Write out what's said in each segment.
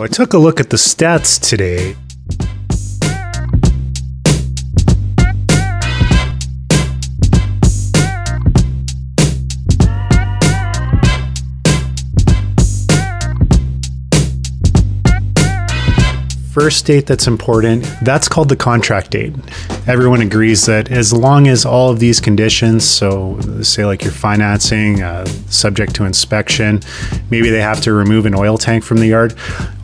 I took a look at the stats today. First date that's important, that's called the contract date. Everyone agrees that as long as all of these conditions, so say like your financing, subject to inspection, maybe they have to remove an oil tank from the yard,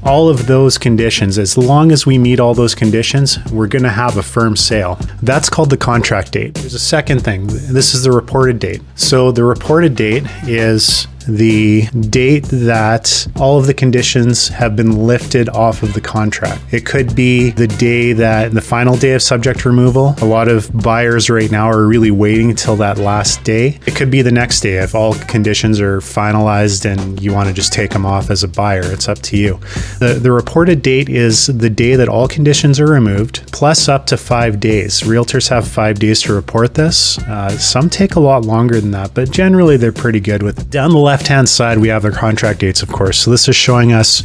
all of those conditions, as long as we meet all those conditions, we're going to have a firm sale. That's called the contract date. There's a second thing. This is the reported date. So the reported date is the date that all of the conditions have been lifted off of the contract. It could be the day that the final day of subject removal. A lot of buyers right now are really waiting until that last day. It could be the next day if all conditions are finalized and you want to just take them off as a buyer. It's up to you. The reported date is the day that all conditions are removed, plus up to 5 days. Realtors have 5 days to report this. Some take a lot longer than that, but generally they're pretty good with it. Down the left-hand side, we have our contract dates, of course. So this is showing us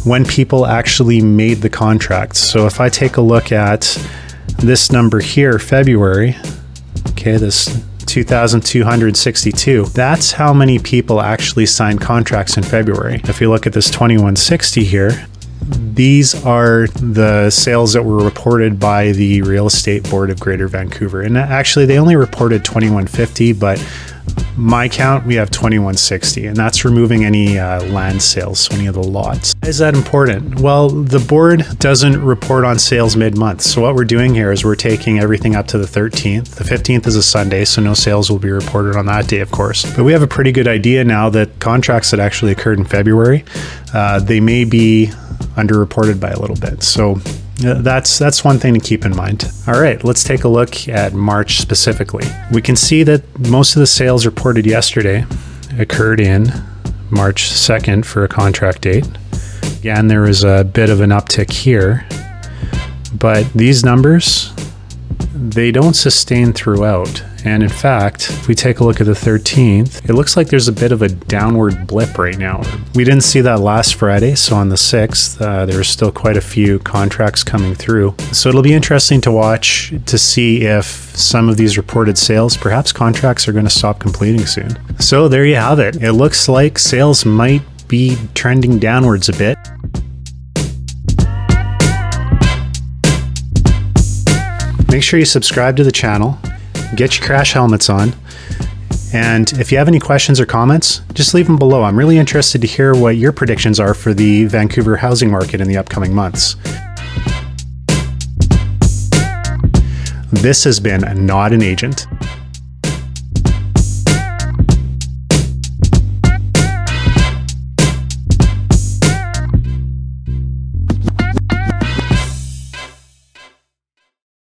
when people actually made the contract. So if I take a look at this number here, February, okay, this 2,262, that's how many people actually signed contracts in February. If you look at this 2160 here, these are the sales that were reported by the Real Estate Board of Greater Vancouver. And actually, they only reported 2150, but my count, we have 2160, and that's removing any land sales, so any of the lots. Why is that important? Well, the board doesn't report on sales mid-month. So what we're doing here is we're taking everything up to the 13th. The 15th is a Sunday, so no sales will be reported on that day, of course. But we have a pretty good idea now that contracts that actually occurred in February, they may be underreported by a little bit. So that's one thing to keep in mind. All right, let's take a look at March specifically. We can see that most of the sales reported yesterday occurred in March 2nd for a contract date. Again, there was a bit of an uptick here, but these numbers, they don't sustain throughout. And in fact, if we take a look at the 13th, it looks like there's a bit of a downward blip right now. We didn't see that last Friday, so on the 6th, there were still quite a few contracts coming through. So it'll be interesting to watch to see if some of these reported sales, perhaps contracts are going to stop completing soon. So there you have it. It looks like sales might be trending downwards a bit. Make sure you subscribe to the channel. Get your crash helmets on. And if you have any questions or comments, just leave them below. I'm really interested to hear what your predictions are for the Vancouver housing market in the upcoming months. This has been Not an Agent.